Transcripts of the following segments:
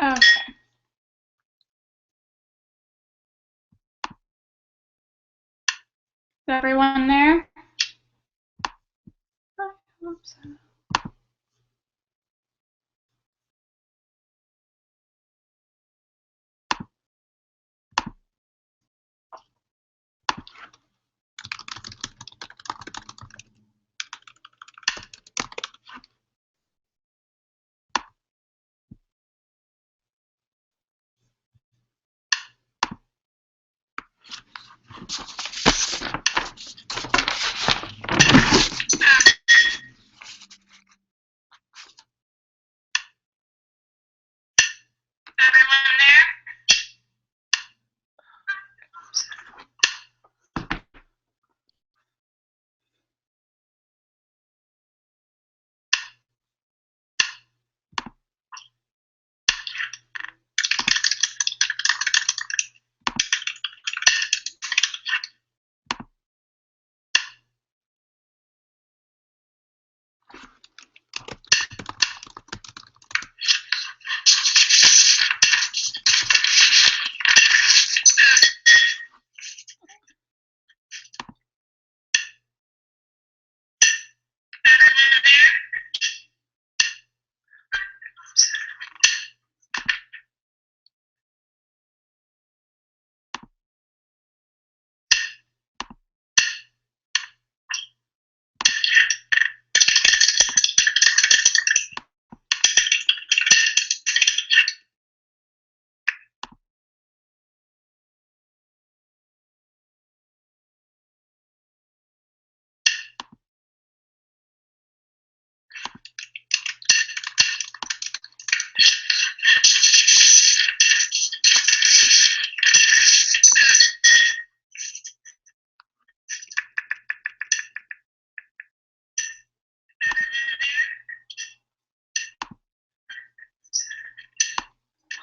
Okay. Is everyone there? Oops.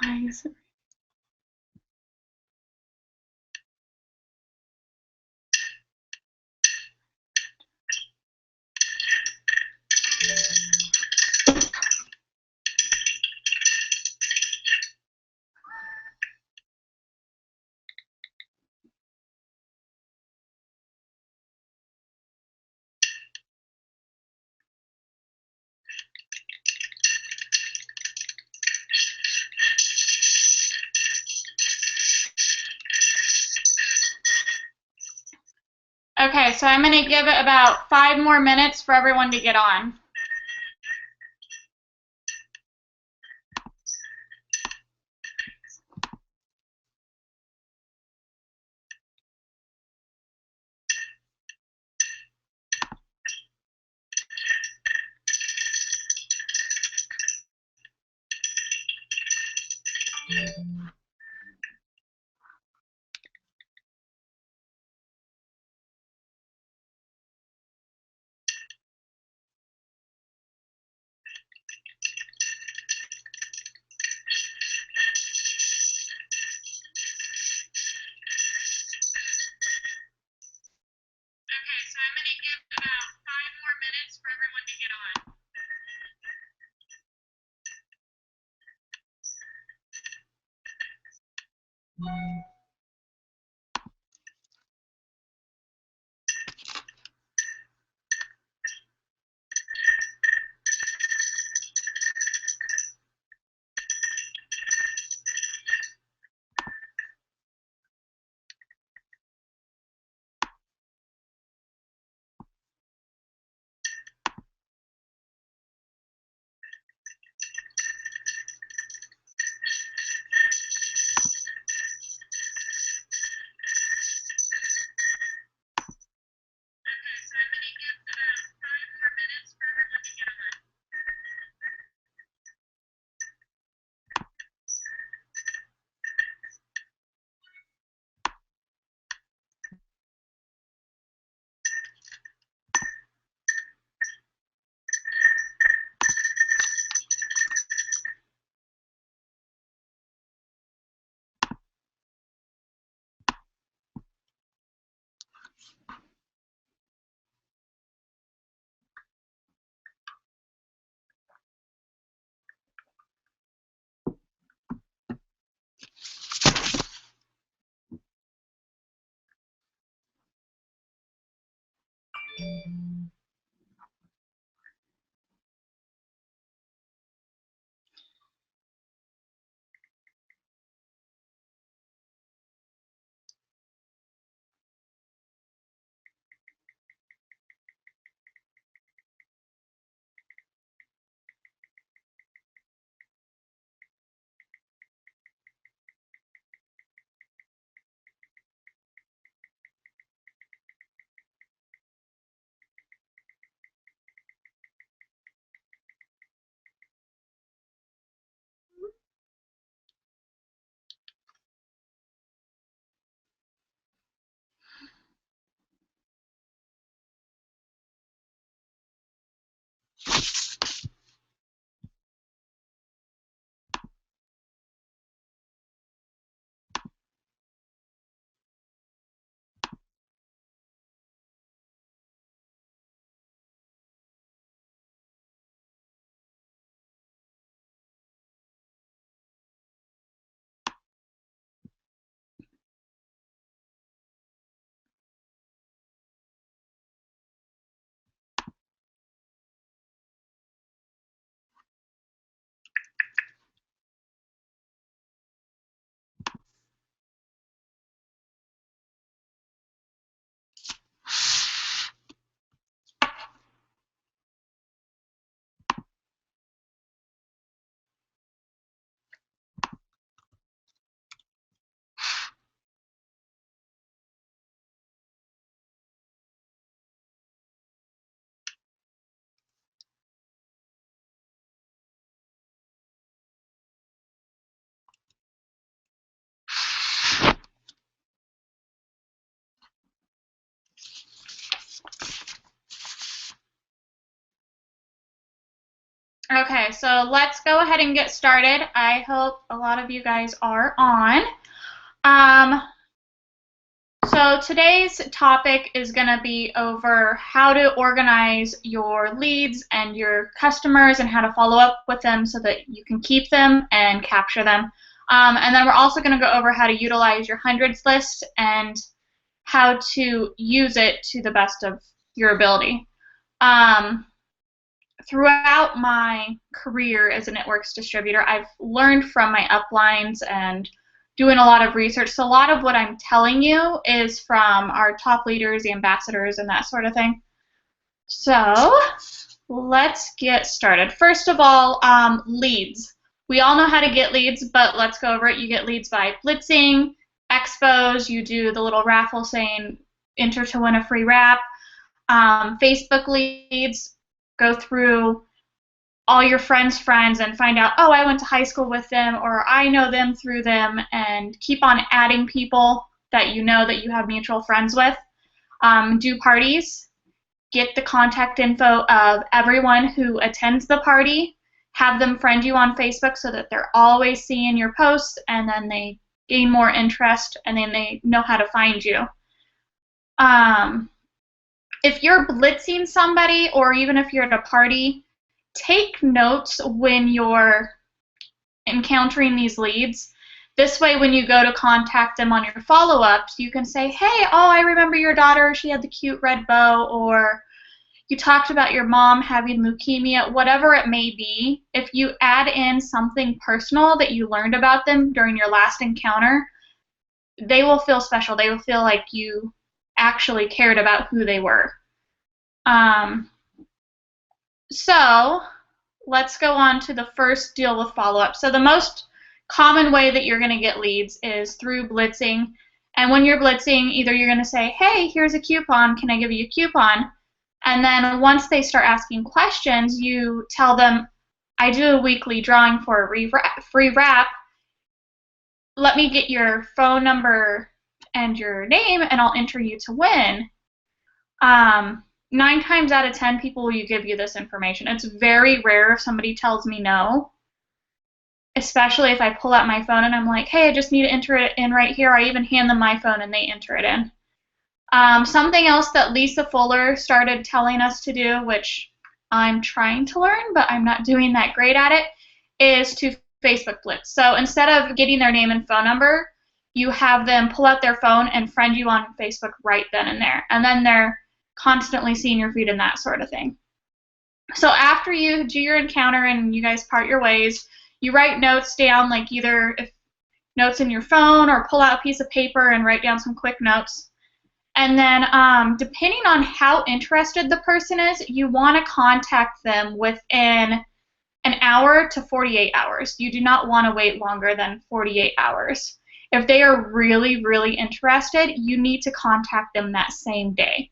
Why is it? Okay, so I'm going to give it about 5 more minutes for everyone to get on. Okay, so let's go ahead and get started. I hope a lot of you guys are on. So today's topic is going to be over how to organize your leads and your customers and how to follow up with them so that you can keep them and capture them. And then we're also going to go over how to utilize your hundreds list and how to use it to the best of your ability. Throughout my career as a Networks distributor, I've learned from my uplines and doing a lot of research. So a lot of what I'm telling you is from our top leaders, the ambassadors, and that sort of thing. So let's get started. First of all, leads. We all know how to get leads, but let's go over it. You get leads by blitzing, expos. You do the little raffle saying enter to win a free wrap. Facebook leads. Go through all your friends' friends and find out, oh, I went to high school with them, or I know them through them, and keep on adding people that you know that you have mutual friends with. Do parties. Get the contact info of everyone who attends the party. Have them friend you on Facebook so that they're always seeing your posts, and then they gain more interest, and then they know how to find you. If you're blitzing somebody, or even if you're at a party, take notes when you're encountering these leads. This way, when you go to contact them on your follow-ups, you can say, hey, oh, I remember your daughter, she had the cute red bow, or you talked about your mom having leukemia, whatever it may be. If you add in something personal that you learned about them during your last encounter, they will feel special. They will feel like you actually cared about who they were. So let's go on to the first deal with follow-up. So the most common way that you're going to get leads is through blitzing. And when you're blitzing, either you're going to say, hey, here's a coupon. Can I give you a coupon? And then once they start asking questions, you tell them, I do a weekly drawing for a free wrap. Let me get your phone number and your name, and I'll enter you to win. 9 times out of 10 people will give you this information. It's very rare if somebody tells me no, especially if I pull out my phone and I'm like, hey, I just need to enter it in right here. I even hand them my phone and they enter it in. Something else that Lisa Fuller started telling us to do, which I'm trying to learn, but I'm not doing that great at it, is to Facebook blitz. So instead of getting their name and phone number, you have them pull out their phone and friend you on Facebook right then and there. And then they're constantly seeing your feed and that sort of thing. So after you do your encounter and you guys part your ways, you write notes down, like either if notes in your phone or pull out a piece of paper and write down some quick notes. And then depending on how interested the person is, you want to contact them within an hour to 48 hours. You do not want to wait longer than 48 hours. If they are really, really interested, you need to contact them that same day.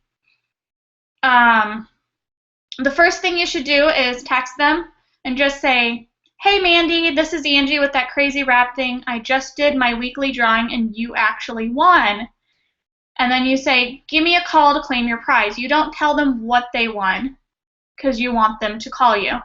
The first thing you should do is text them and just say, hey, Mandy, this is Angie with that crazy wrap thing. I just did my weekly drawing and you actually won. And then you say, give me a call to claim your prize. You don't tell them what they won because you want them to call you.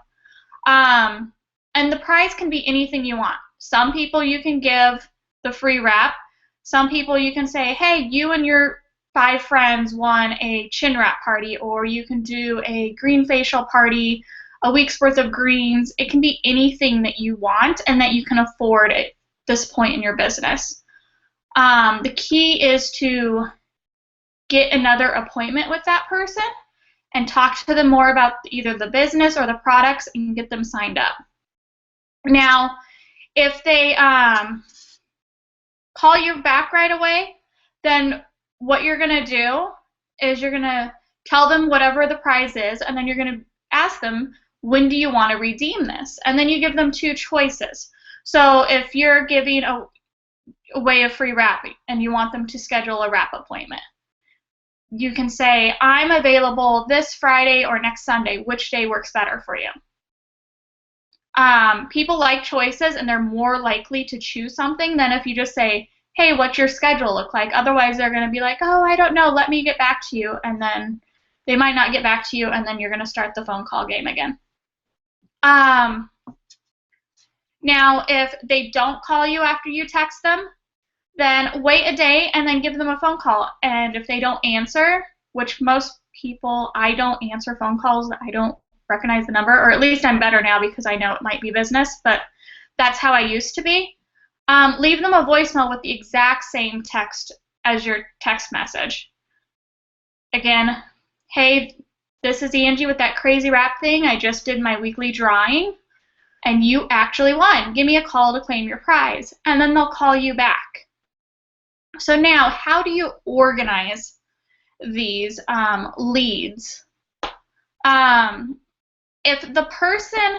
And the prize can be anything you want. Some people you can give the free wrap. Some people you can say, hey, you and your 5 friends won a chin wrap party, or you can do a green facial party, a week's worth of greens. It can be anything that you want and that you can afford at this point in your business. The key is to get another appointment with that person and talk to them more about either the business or the products and get them signed up. Now, if they call you back right away, then what you're going to do is you're going to tell them whatever the prize is, and then you're going to ask them, when do you want to redeem this? And then you give them 2 choices. So if you're giving away a free wrap and you want them to schedule a wrap appointment, you can say, I'm available this Friday or next Sunday. Which day works better for you? People like choices, and they're more likely to choose something than if you just say, hey, what's your schedule look like? Otherwise, they're going to be like, oh, I don't know, let me get back to you. And then they might not get back to you, and then you're going to start the phone call game again. Now, if they don't call you after you text them, then wait a day and then give them a phone call. And if they don't answer, which most people, I don't answer phone calls, I don't recognize the number, or at least I'm better now because I know it might be business, but that's how I used to be. Leave them a voicemail with the exact same text as your text message. Again, hey, this is Angie with that crazy wrap thing. I just did my weekly drawing, and you actually won. Give me a call to claim your prize. And then they'll call you back. So now, how do you organize these leads? If the person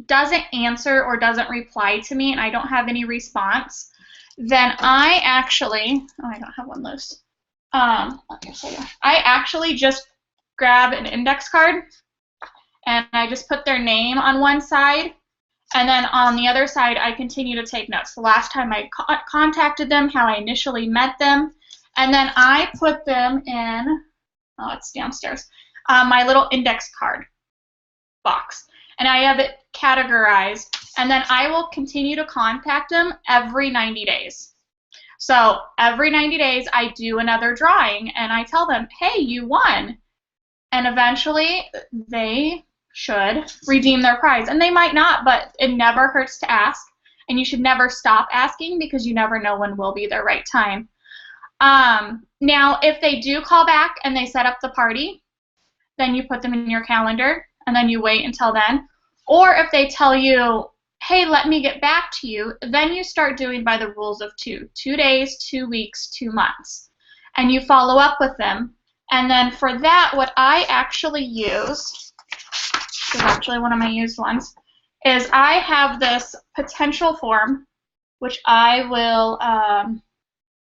doesn't answer or doesn't reply to me and I don't have any response, then I actually, oh, I don't have one loose. Let me show you. I actually just grab an index card and I just put their name on one side, and then on the other side I continue to take notes. The last time I contacted them, how I initially met them, and then I put them in, oh, it's downstairs, my little index card box. And I have it categorized, and then I will continue to contact them every 90 days. So every 90 days I do another drawing and I tell them, hey, you won. And eventually they should redeem their prize. And they might not, but it never hurts to ask. And you should never stop asking because you never know when will be the right time. Now, if they do call back and they set up the party, then you put them in your calendar and then you wait until then. Or if they tell you, hey, let me get back to you, then you start doing by the rules of 2. 2 days, 2 weeks, 2 months. And you follow up with them. And then for that, what I actually use, this is actually one of my used ones, is I have this potential form, which I will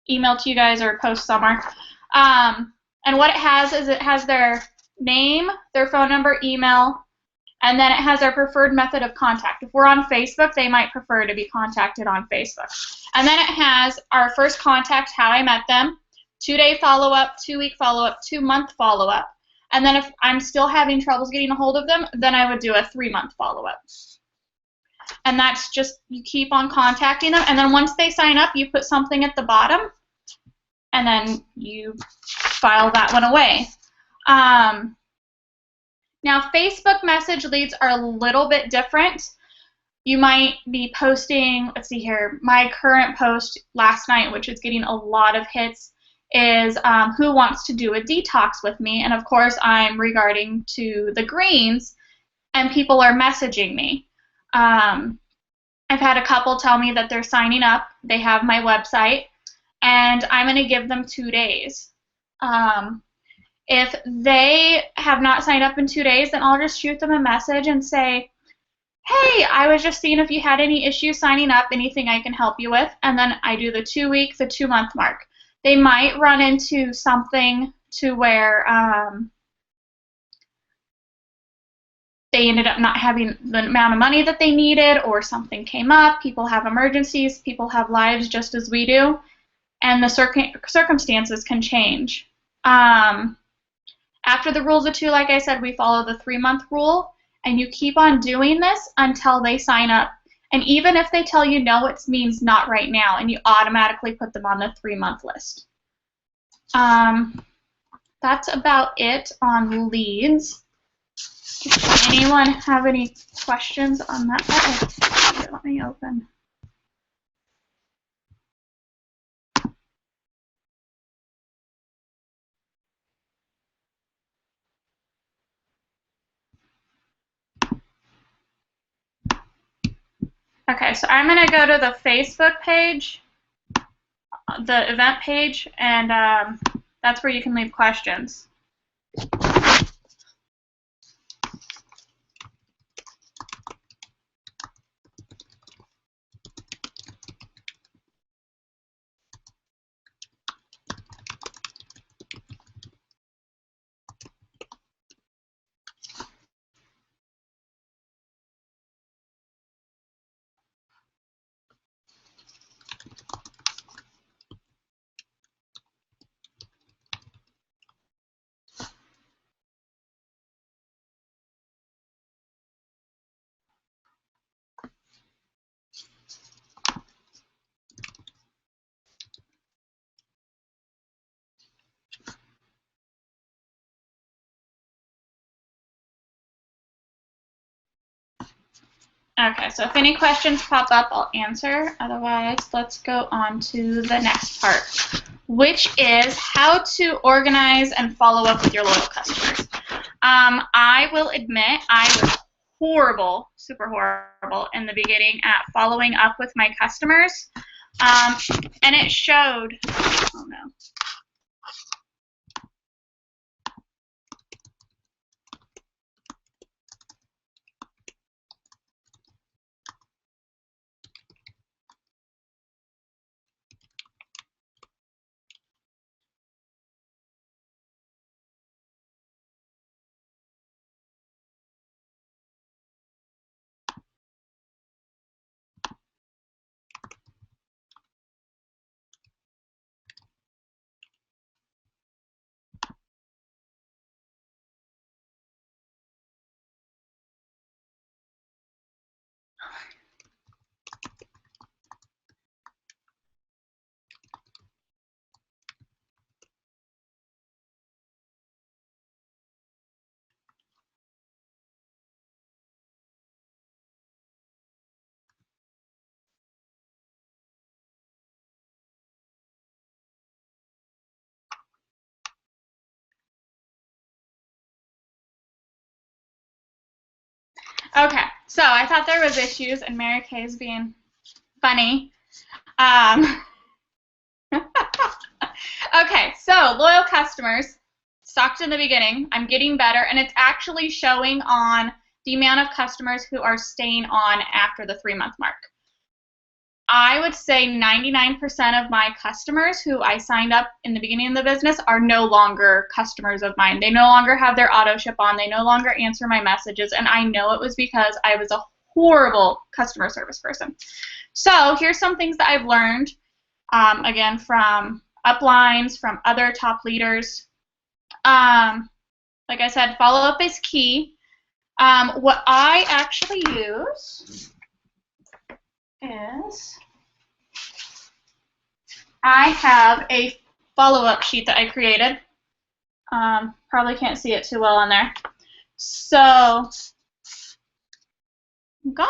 email to you guys or post somewhere. And what it has is it has their name, their phone number, email, and then it has their preferred method of contact. If we're on Facebook, they might prefer to be contacted on Facebook. And then it has our first contact, how I met them, 2-day follow-up, 2-week follow-up, 2-month follow-up. And then if I'm still having troubles getting a hold of them, then I would do a 3-month follow-up. And that's just, you keep on contacting them, and then once they sign up, you put something at the bottom, and then you file that one away. Now, Facebook message leads are a little bit different. You might be posting, let's see here, my current post last night, which is getting a lot of hits, is who wants to do a detox with me? And of course, I'm regarding to the greens, and people are messaging me. I've had a couple tell me that they're signing up, they have my website, and I'm going to give them 2 days. If they have not signed up in 2 days, then I'll just shoot them a message and say, hey, I was just seeing if you had any issues signing up, anything I can help you with, and then I do the 2-week, the 2-month mark. They might run into something to where they ended up not having the amount of money that they needed, or something came up, people have emergencies, people have lives just as we do, and the circumstances can change. After the rules of 2, like I said, we follow the 3-month rule, and you keep on doing this until they sign up. And even if they tell you no, it means not right now, and you automatically put them on the 3-month list. That's about it on leads. Does anyone have any questions on that? Oh, let me open. Okay, so I'm going to go to the Facebook page, the event page, and that's where you can leave questions. Okay, so if any questions pop up, I'll answer. Otherwise, let's go on to the next part, which is how to organize and follow up with your loyal customers. I will admit I was horrible, super horrible in the beginning at following up with my customers, and it showed. Oh no. Okay, so I thought there was issues, and Mary Kay's being funny. Okay, so loyal customers, sucked in the beginning. I'm getting better, and it's actually showing on the amount of customers who are staying on after the 3-month mark. I would say 99% of my customers who I signed up in the beginning of the business are no longer customers of mine. They no longer have their auto ship on. They no longer answer my messages, and I know it was because I was a horrible customer service person. So here's some things that I've learned, again, from uplines, from other top leaders. Like I said, follow-up is key. What I actually use is I have a follow-up sheet that I created. Probably can't see it too well on there. So, I'm gone.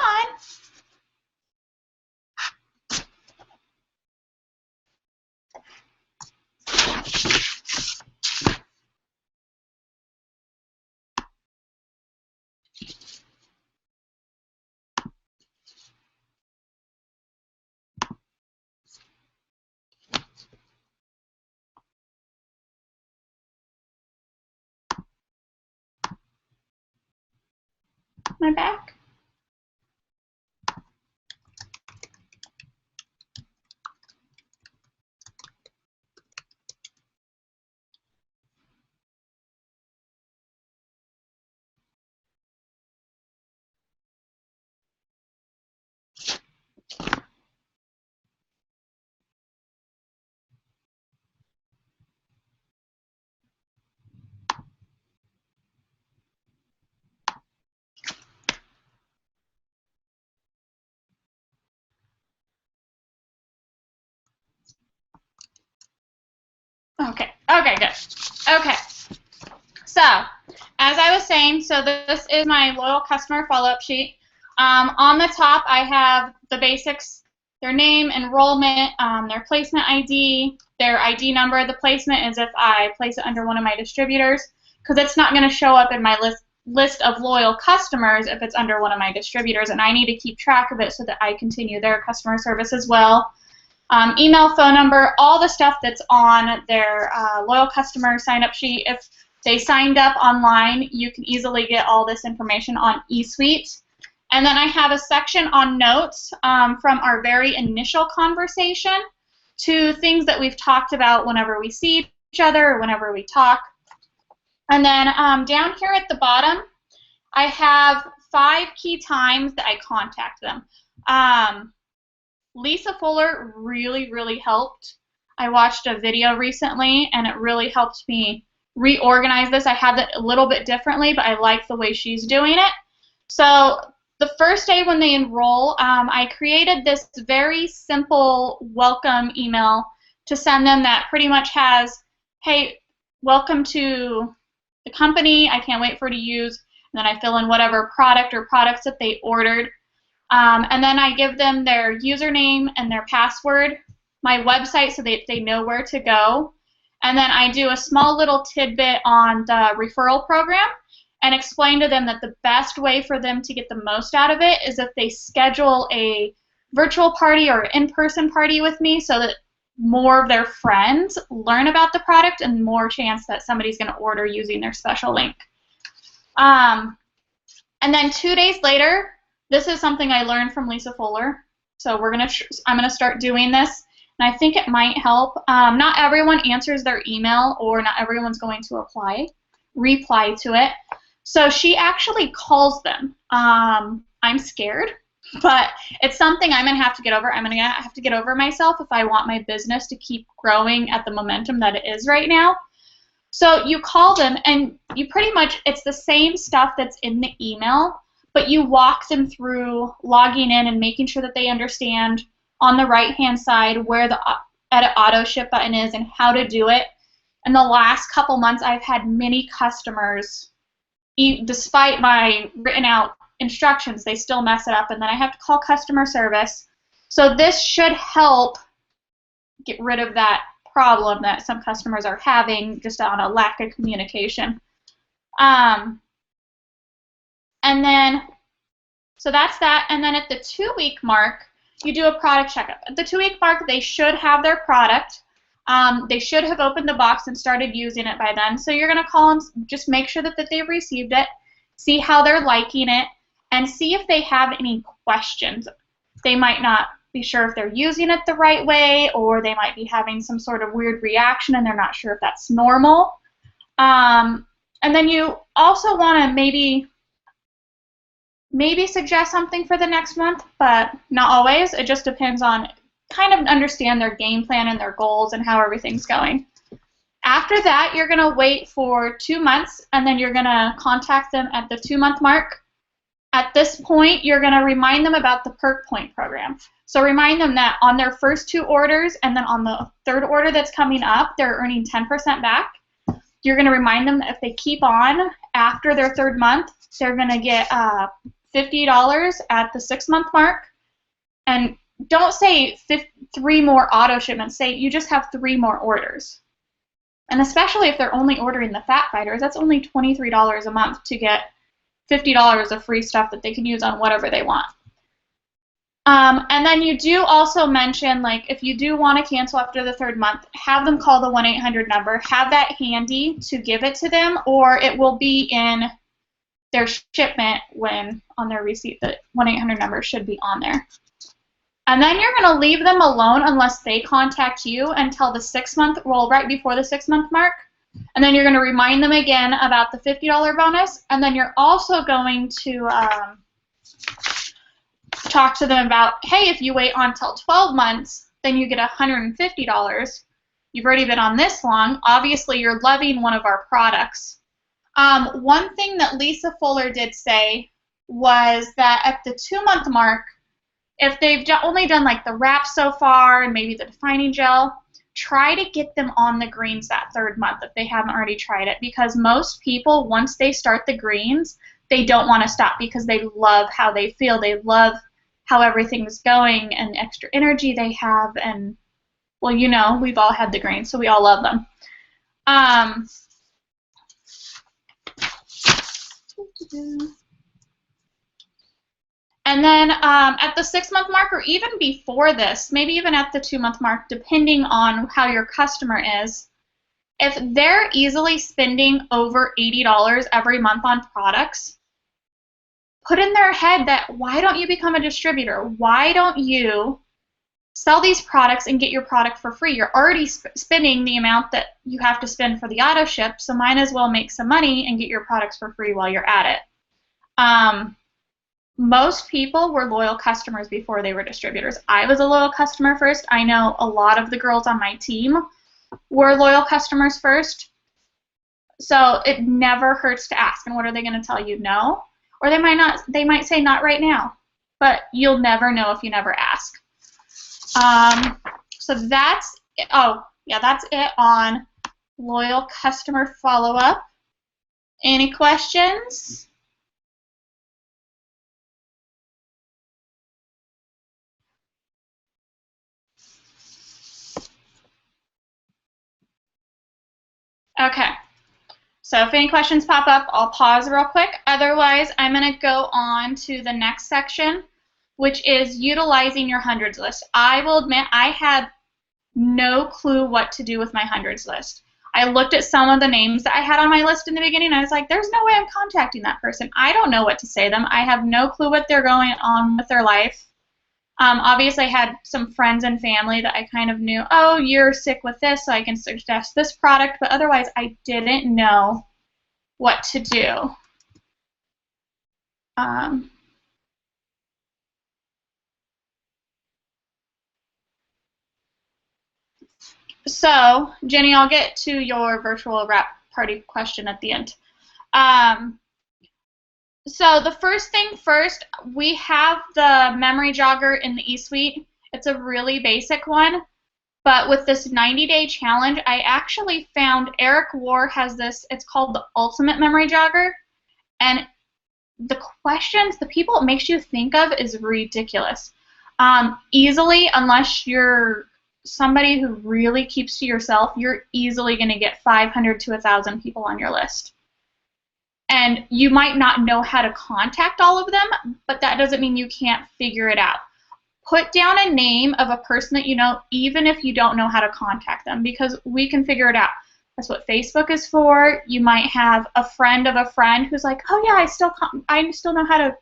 My back. Okay, good. Okay, so as I was saying, so this is my loyal customer follow-up sheet. On the top, I have the basics, their name, enrollment, their placement ID, their ID number. The placement is if I place it under one of my distributors, because it's not going to show up in my list of loyal customers if it's under one of my distributors, and I need to keep track of it so that I continue their customer service as well. Email, phone number, all the stuff that's on their loyal customer sign-up sheet. If they signed up online, you can easily get all this information on eSuite. And then I have a section on notes from our very initial conversation to things that we've talked about whenever we see each other or whenever we talk. And then down here at the bottom, I have 5 key times that I contact them. Lisa Fuller really, really helped. I watched a video recently, and it really helped me reorganize this. I had it a little bit differently, but I like the way she's doing it. So the first day when they enroll, I created this very simple welcome email to send them that pretty much has, hey, welcome to the company. I can't wait for you to use. And then I fill in whatever product or products that they ordered. And then I give them their username and their password, my website so they know where to go. And then I do a small little tidbit on the referral program and explain to them that the best way for them to get the most out of it is if they schedule a virtual party or in-person party with me so that more of their friends learn about the product and more chance that somebody's going to order using their special link. And then 2 days later, this is something I learned from Lisa Fuller. So I'm gonna start doing this, and I think it might help. Not everyone answers their email, or not everyone's going to reply to it. So she actually calls them. I'm scared, but it's something I'm gonna have to get over. I'm gonna have to get over myself if I want my business to keep growing at the momentum that it is right now. So you call them, and you pretty much, it's the same stuff that's in the email, but you walk them through logging in and making sure that they understand on the right-hand side where the Edit Auto Ship button is and how to do it. In the last couple months, I've had many customers, despite my written out instructions, they still mess it up, and then I have to call customer service. So this should help get rid of that problem that some customers are having just on a lack of communication. And then, so that's that. And then at the 2-week mark, you do a product checkup. At the 2-week mark, they should have their product. They should have opened the box and started using it by then. So you're going to call them, just make sure that they've received it, see how they're liking it, and see if they have any questions. They might not be sure if they're using it the right way, or they might be having some sort of weird reaction and they're not sure if that's normal. And then you also want to maybe suggest something for the next month, but not always. It just depends on, kind of understand their game plan and their goals and how everything's going. After that, you're going to wait for 2 months, and then you're going to contact them at the 2-month mark. At this point, you're going to remind them about the Perk Point program. So remind them that on their first 2 orders and then on the 3rd order that's coming up, they're earning 10% back. You're going to remind them that if they keep on after their 3rd month, they're going to get $50 at the 6-month mark. And don't say 3 more auto shipments. Say you just have 3 more orders. And especially if they're only ordering the Fat Fighters, that's only $23 a month to get $50 of free stuff that they can use on whatever they want. And then you do also mention, like, if you do want to cancel after the 3rd month, have them call the 1-800 number. Have that handy to give it to them, or it will be in their shipment when on their receipt. The 1-800 number should be on there. And then you're going to leave them alone unless they contact you until the 6-month, well, right before the 6-month mark. And then you're going to remind them again about the $50 bonus. And then you're also going to talk to them about, hey, if you wait until 12 months, then you get $150. You've already been on this long. Obviously, you're loving one of our products. One thing that Lisa Fuller did say was that at the 2-month mark, if they've only done like the wrap so far and maybe the defining gel, try to get them on the greens that 3rd month if they haven't already tried it, because most people, once they start the greens, they don't want to stop because they love how they feel. They love how everything's going and extra energy they have, and, well, you know, we've all had the greens, so we all love them. And then at the 6-month mark, or even before this, maybe even at the 2-month mark, depending on how your customer is, if they're easily spending over $80 every month on products, put in their head that, why don't you become a distributor? Why don't you sell these products and get your product for free? You're already spending the amount that you have to spend for the auto ship, so might as well make some money and get your products for free while you're at it. Most people were loyal customers before they were distributors. I was a loyal customer first. I know a lot of the girls on my team were loyal customers first. So it never hurts to ask. And what are they going to tell you? No. Or they might not. They might say not right now. But you'll never know if you never ask. So that's it. Oh, yeah, that's it on loyal customer follow-up. Any questions? Okay. So if any questions pop up, I'll pause real quick. Otherwise, I'm going to go on to the next section, which is utilizing your hundreds list. I will admit I had no clue what to do with my hundreds list. I looked at some of the names that I had on my list in the beginning, and I was like, there's no way I'm contacting that person. I don't know what to say to them. I have no clue what they're going on with their life. Obviously, I had some friends and family that I kind of knew, oh, you're sick with this, so I can suggest this product, but otherwise I didn't know what to do. So, Jenny, I'll get to your virtual wrap party question at the end. So the first thing first, we have the memory jogger in the eSuite. It's a really basic one, but with this 90-day challenge, I actually found Eric War has this, it's called the Ultimate Memory Jogger, and the questions, the people it makes you think of is ridiculous. Easily, unless you're somebody who really keeps to yourself, you're easily going to get 500 to 1,000 people on your list. And you might not know how to contact all of them, but that doesn't mean you can't figure it out. Put down a name of a person that you know, even if you don't know how to contact them, because we can figure it out. That's what Facebook is for. You might have a friend of a friend who's like, oh yeah, I still know how to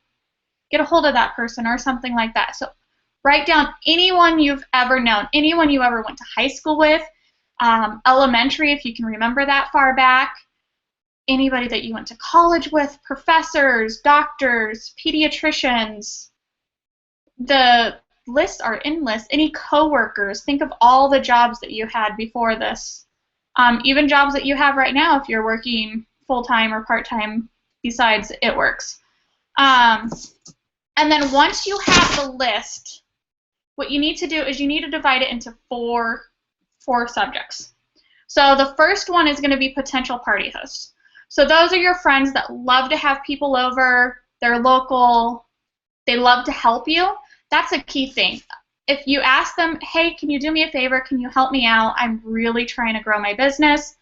get a hold of that person or something like that. So write down anyone you've ever known, anyone you ever went to high school with, elementary if you can remember that far back, anybody that you went to college with, professors, doctors, pediatricians. The lists are endless. Any coworkers, think of all the jobs that you had before this. Even jobs that you have right now if you're working full-time or part-time besides It Works. And then once you have the list, what you need to do is you need to divide it into four subjects. So the first one is going to be potential party hosts. So those are your friends that love to have people over, they're local, they love to help you. That's a key thing. If you ask them, hey, can you do me a favor? Can you help me out? I'm really trying to grow my business.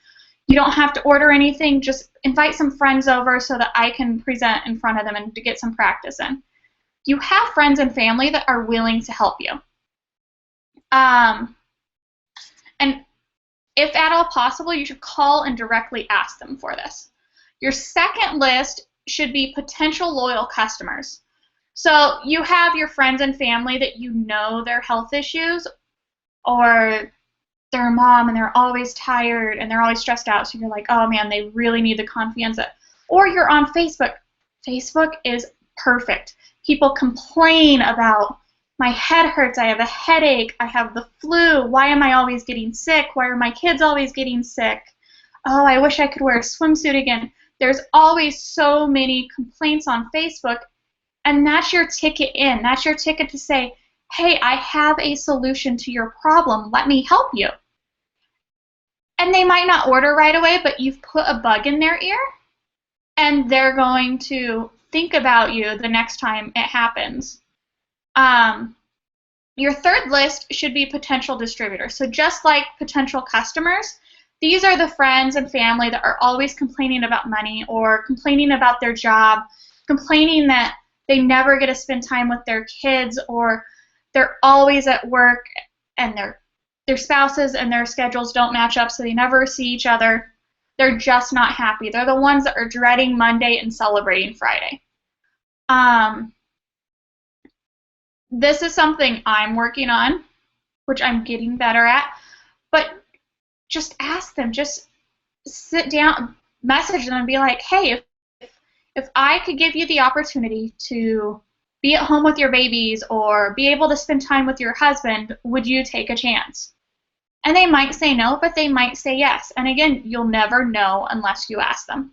You don't have to order anything. Just invite some friends over so that I can present in front of them and to get some practice in. You have friends and family that are willing to help you. And if at all possible, you should call and directly ask them for this. Your second list should be potential loyal customers. So you have your friends and family that you know their health issues, or their mom and they're always tired and they're always stressed out, so you're like, oh man, they really need the Confianza. Or you're on Facebook. Facebook is perfect. People complain about, my head hurts, I have a headache, I have the flu, why am I always getting sick, why are my kids always getting sick, oh, I wish I could wear a swimsuit again. There's always so many complaints on Facebook, and that's your ticket in. That's your ticket to say, hey, I have a solution to your problem. Let me help you. And they might not order right away, but you've put a bug in their ear, and they're going to think about you the next time it happens. Your third list should be potential distributors. So just like potential customers, these are the friends and family that are always complaining about money or complaining about their job, complaining that they never get to spend time with their kids, or they're always at work and their spouses and their schedules don't match up, so they never see each other. They're just not happy. They're the ones that are dreading Monday and celebrating Friday. This is something I'm working on, which I'm getting better at, but just ask them, just sit down, message them and be like, hey, if I could give you the opportunity to be at home with your babies or be able to spend time with your husband, would you take a chance? And they might say no, but they might say yes. And again, you'll never know unless you ask them.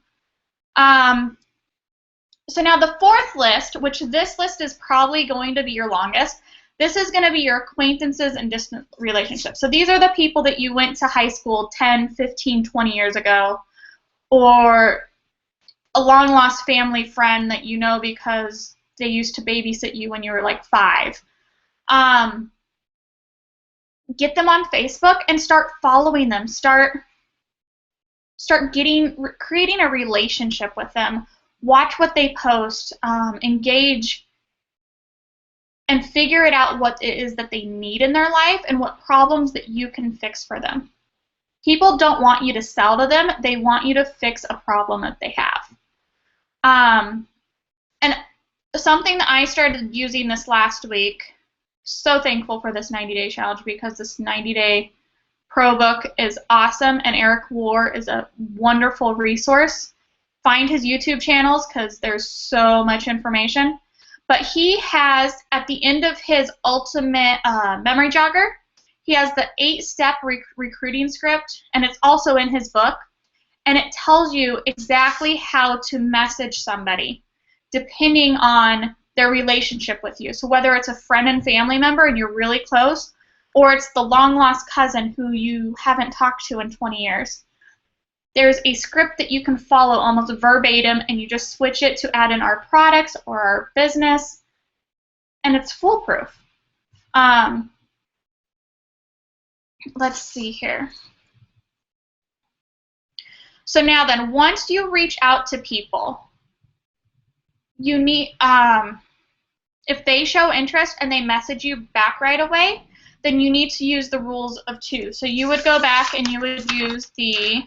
So now the fourth list, which this list is probably going to be your longest, this is going to be your acquaintances and distant relationships. So these are the people that you went to high school 10, 15, 20 years ago, or a long-lost family friend that you know because they used to babysit you when you were like 5. Get them on Facebook and start following them. Start start creating a relationship with them. Watch what they post, engage, and figure it out what it is that they need in their life and what problems that you can fix for them. People don't want you to sell to them. They want you to fix a problem that they have. And something that I started using this last week, so thankful for this 90-day challenge because this 90-day pro book is awesome, and Eric War is a wonderful resource. Find his YouTube channels because there's so much information. But he has, at the end of his ultimate memory jogger, he has the 8-step recruiting script, and it's also in his book. And it tells you exactly how to message somebody depending on their relationship with you. So whether it's a friend and family member and you're really close, or it's the long-lost cousin who you haven't talked to in 20 years. There's a script that you can follow almost verbatim, and you just switch it to add in our products or our business, and it's foolproof. Let's see here. So now then, once you reach out to people, you need, if they show interest and they message you back right away, then you need to use the rules of 2. So you would go back and you would use the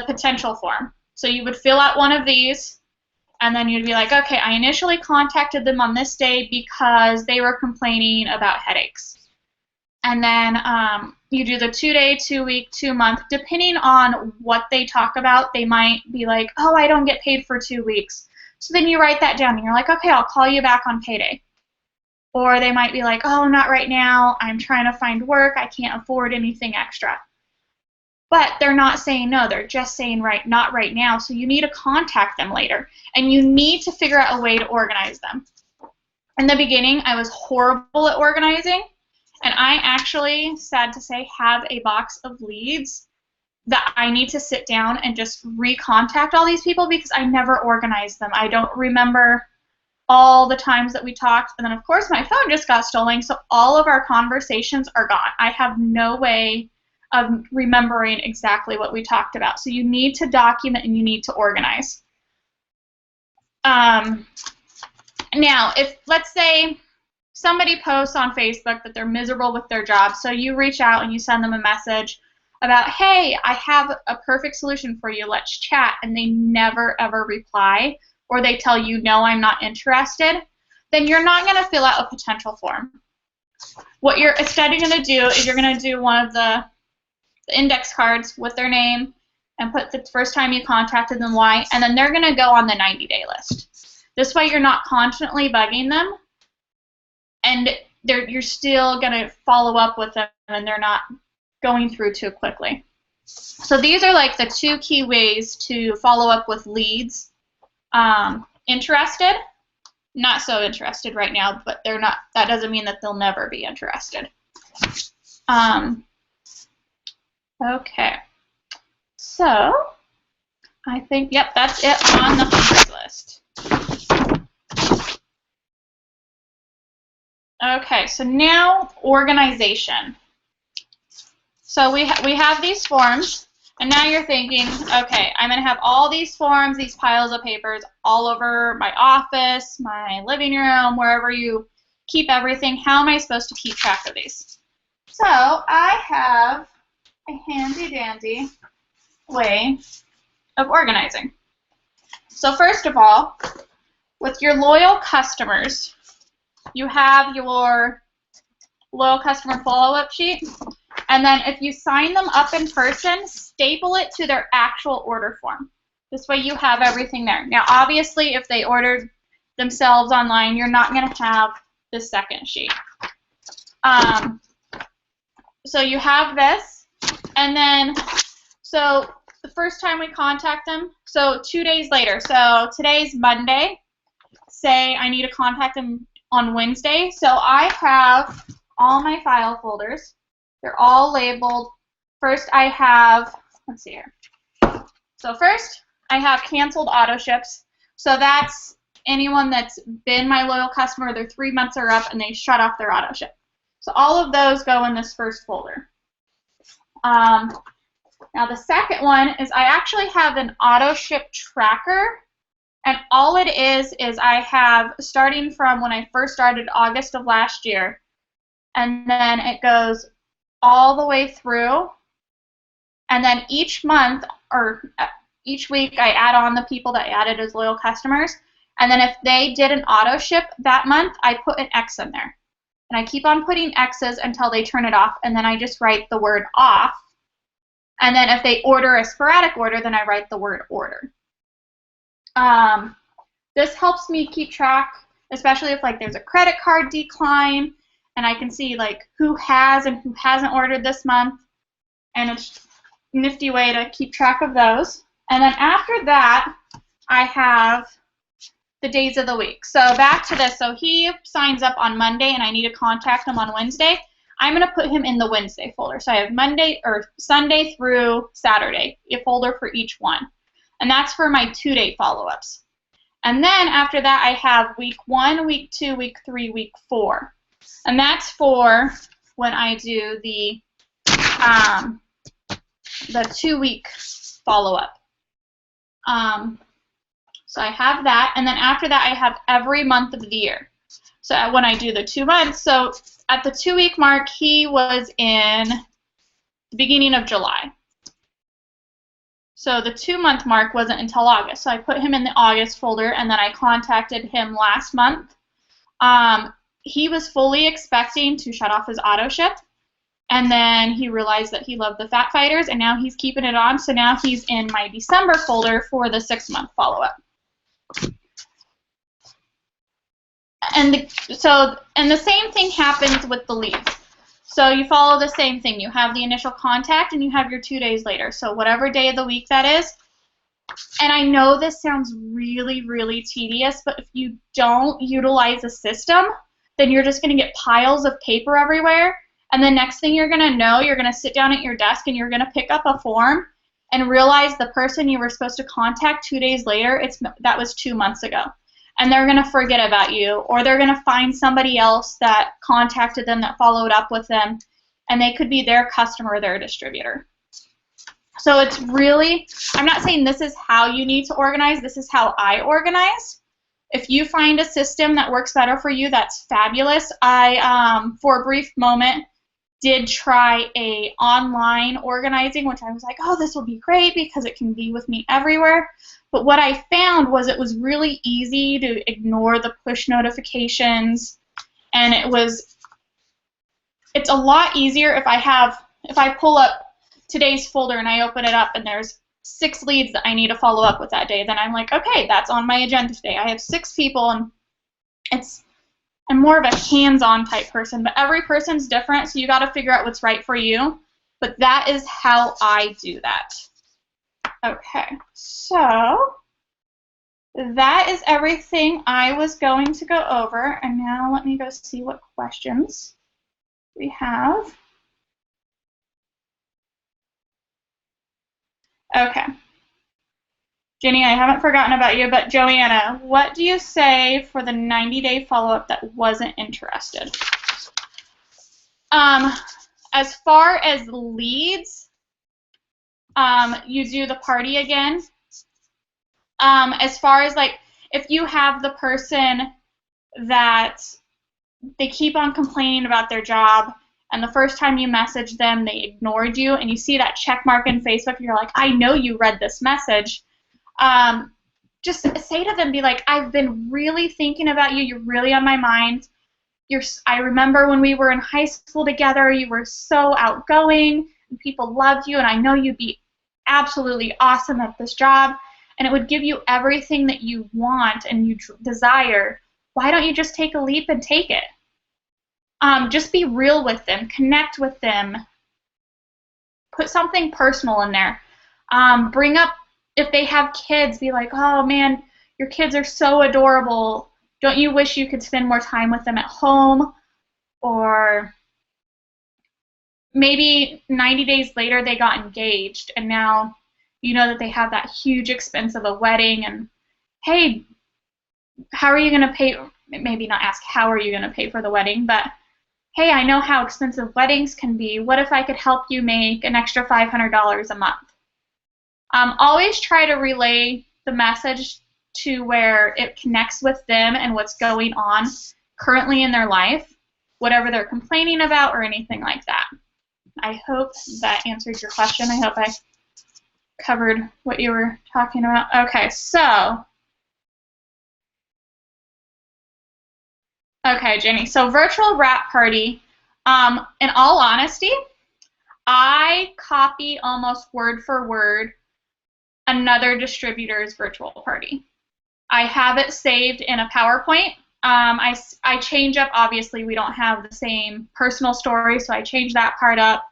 potential form. So you would fill out one of these, and then you'd be like, okay, I initially contacted them on this day because they were complaining about headaches. And then you do the 2-day, 2-week, 2-month. Depending on what they talk about, they might be like, oh, I don't get paid for 2 weeks. So then you write that down, and you're like, okay, I'll call you back on payday. Or they might be like, oh, not right now. I'm trying to find work. I can't afford anything extra. But they're not saying no. They're just saying not right now. So you need to contact them later. And you need to figure out a way to organize them. In the beginning, I was horrible at organizing. And I actually, sad to say, have a box of leads that I need to sit down and just recontact all these people because I never organized them. I don't remember all the times that we talked, and then of course my phone just got stolen, so all of our conversations are gone. I have no way of remembering exactly what we talked about. So you need to document and you need to organize. Now, if, let's say, somebody posts on Facebook that they're miserable with their job, so you reach out and you send them a message about, hey, I have a perfect solution for you, let's chat, and they never ever reply, or they tell you, no, I'm not interested, then you're not going to fill out a potential form. What you're instead going to do is you're going to do one of the index cards with their name and put the first time you contacted them, why, and then they're going to go on the 90-day list. This way you're not constantly bugging them, and you're still going to follow up with them, and they're not going through too quickly. So these are like the 2 key ways to follow up with leads. Interested, not so interested right now, but they're not. That doesn't mean that they'll never be interested. Okay, so I think, yep, that's it on the hunters list. Okay, so now organization. So we have these forms. And now you're thinking, okay, I'm going to have all these forms, these piles of papers all over my office, my living room, wherever you keep everything. How am I supposed to keep track of these? So I have a handy-dandy way of organizing. So first of all, with your loyal customers, you have your loyal customer follow-up sheet. And then if you sign them up in person, staple it to their actual order form. This way you have everything there. Now, obviously, if they ordered themselves online, you're not going to have the second sheet. So you have this. And then, so the first time we contact them, so 2 days later. So today's Monday. Say I need to contact them on Wednesday. So I have all my file folders. They're all labeled. First I have, let's see here. So first I have canceled auto ships. So that's anyone that's been my loyal customer, their 3 months are up and they shut off their auto ship. So all of those go in this first folder. Now the second one is I actually have an auto ship tracker, and all it is I have, starting from when I first started August of last year, and then it goes all the way through, and then each month or each week I add on the people that I added as loyal customers, and then if they did an auto ship that month, I put an X in there. And I keep on putting X's until they turn it off, and then I just write the word off. And then if they order a sporadic order, then I write the word order. This helps me keep track, especially if like there's a credit card decline, and I can see like who has and who hasn't ordered this month, and it's a nifty way to keep track of those. And then after that, I have the days of the week. So back to this. So he signs up on Monday, and I need to contact him on Wednesday. I'm going to put him in the Wednesday folder. So I have Monday or Sunday through Saturday, a folder for each one. And that's for my 2-day follow-ups. And then after that, I have week 1, week 2, week 3, week 4. And that's for when I do the 2-week follow-up. So I have that. And then after that, I have every month of the year. So when I do the 2 months, so at the 2-week mark, he was in the beginning of July. So the 2-month mark wasn't until August. So I put him in the August folder, and then I contacted him last month. He was fully expecting to shut off his auto ship, and then he realized that he loved the Fat Fighters, and now he's keeping it on. So now he's in my December folder for the 6-month follow-up. And the same thing happens with the leads. So you follow the same thing. You have the initial contact, and you have your 2 days later. So whatever day of the week that is. And I know this sounds really, really tedious, but if you don't utilize a system, then you're just going to get piles of paper everywhere. And the next thing you're going to know, you're going to sit down at your desk, and you're going to pick up a form and realize the person you were supposed to contact 2 days later, that was 2 months ago. And they're going to forget about you, or they're going to find somebody else that contacted them, that followed up with them, and they could be their customer or their distributor. So it's really, I'm not saying this is how you need to organize, this is how I organize. If you find a system that works better for you, that's fabulous. I, for a brief moment, did try a online organizing, which I was like, oh, this will be great because it can be with me everywhere. But what I found was it was really easy to ignore the push notifications, and it's a lot easier if I pull up today's folder and I open it up and there's 6 leads that I need to follow up with that day. Then I'm like, okay, that's on my agenda today. I have 6 people, and I'm more of a hands-on type person, but every person's different, so you got to figure out what's right for you. But that is how I do that. Okay, so that is everything I was going to go over, and now let me go see what questions we have. Okay. Jenny, I haven't forgotten about you, but Joanna, what do you say for the 90-day follow-up that wasn't interested? As far as leads, you do the party again. As far as like, if you have the person that they keep on complaining about their job, and the first time you message them, they ignored you, and you see that check mark in Facebook, and you're like, I know you read this message. Just say to them, be like, I've been really thinking about you. You're really on my mind. I remember when we were in high school together, you were so outgoing, and people loved you, and I know you'd be absolutely awesome at this job, and it would give you everything that you want and you desire. Why don't you just take a leap and take it? Just be real with them. Connect with them. Put something personal in there. Bring up, if they have kids, be like, oh man, your kids are so adorable. Don't you wish you could spend more time with them at home? Or maybe 90 days later they got engaged, and now you know that they have that huge expense of a wedding, and hey, how are you going to pay? Maybe not ask how are you going to pay for the wedding, but hey, I know how expensive weddings can be. What if I could help you make an extra $500 a month? Always try to relay the message to where it connects with them and what's going on currently in their life, whatever they're complaining about or anything like that. I hope that answered your question. I hope I covered what you were talking about. Okay, so, okay, Jenny. So virtual wrap party, in all honesty, I copy almost word for word another distributor's virtual party. I have it saved in a PowerPoint. I change up, obviously we don't have the same personal story, so I change that part up.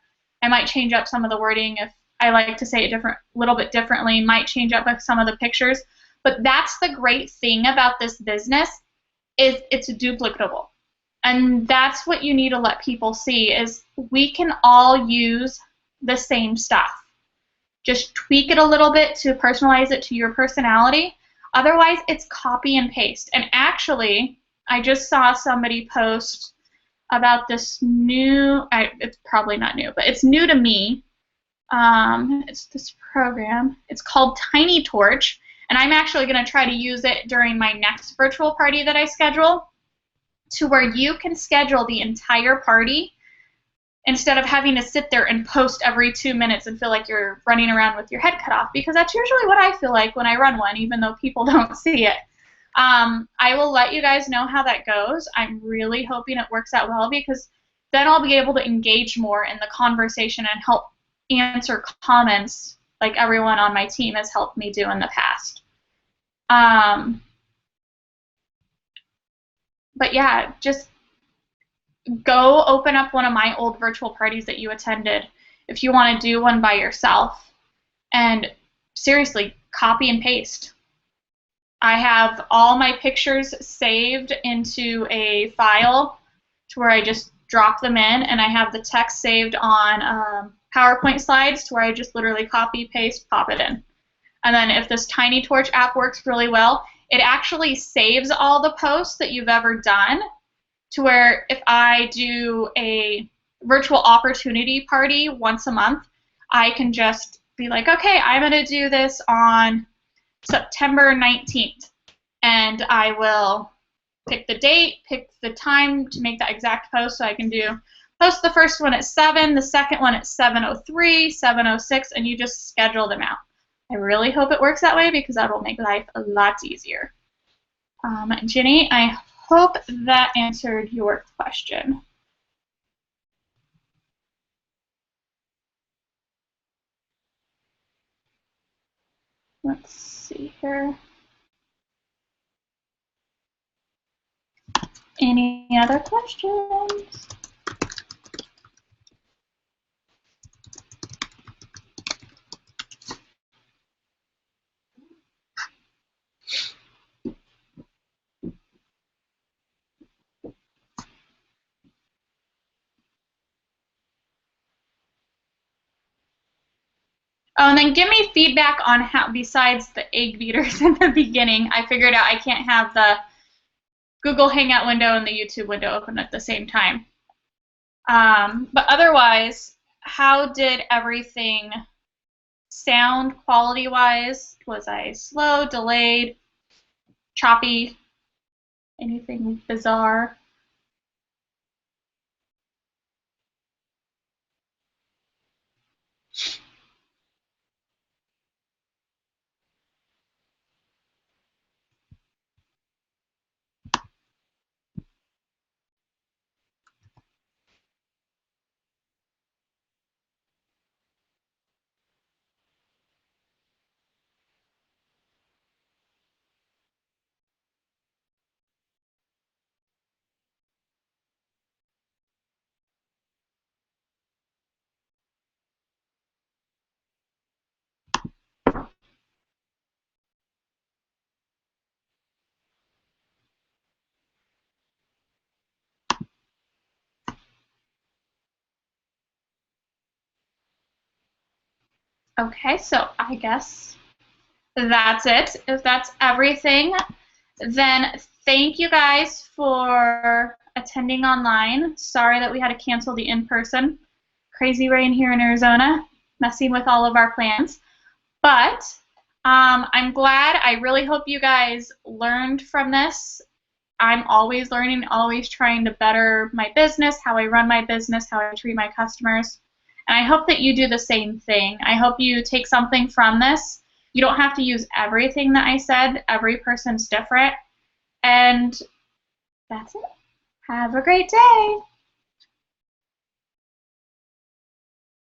I might change up some of the wording if I like to say it a little bit differently, might change up some of the pictures. But that's the great thing about this business, is it's duplicatable. And that's what you need to let people see, is we can all use the same stuff. Just tweak it a little bit to personalize it to your personality. Otherwise, it's copy and paste. And actually, I just saw somebody post about this new, it's probably not new, but it's new to me. It's this program. It's called Tiny Torch, and I'm actually going to try to use it during my next virtual party that I schedule, to where you can schedule the entire party instead of having to sit there and post every 2 minutes and feel like you're running around with your head cut off, because that's usually what I feel like when I run one, even though people don't see it. I will let you guys know how that goes. I'm really hoping it works out well, because then I'll be able to engage more in the conversation and help answer comments like everyone on my team has helped me do in the past. But yeah, just go open up one of my old virtual parties that you attended if you want to do one by yourself, and seriously, copy and paste. I have all my pictures saved into a file to where I just drop them in, and I have the text saved on PowerPoint slides to where I just literally copy, paste, pop it in. And then if this Tiny Torch app works really well, it actually saves all the posts that you've ever done, to where if I do a virtual opportunity party once a month, I can just be like, okay, I'm going to do this on September 19th, and I will pick the date, pick the time to make that exact post, so I can post the first one at 7, the second one at 7:03, 7:06, and you just schedule them out. I really hope it works that way, because that will make life a lot easier. Jenny, I hope that answered your question. Let's see here. Any other questions? Oh, and then give me feedback on how, besides the egg beaters in the beginning, I figured out I can't have the Google Hangout window and the YouTube window open at the same time. But otherwise, how did everything sound quality-wise? Was I slow, delayed, choppy, anything bizarre? Okay, so I guess that's it. If that's everything, then thank you guys for attending online. Sorry that we had to cancel the in-person. Crazy rain here in Arizona, messing with all of our plans. But I'm glad. I really hope you guys learned from this. I'm always learning, always trying to better my business, how I run my business, how I treat my customers. And I hope that you do the same thing. I hope you take something from this. You don't have to use everything that I said. Every person's different. And that's it. Have a great day.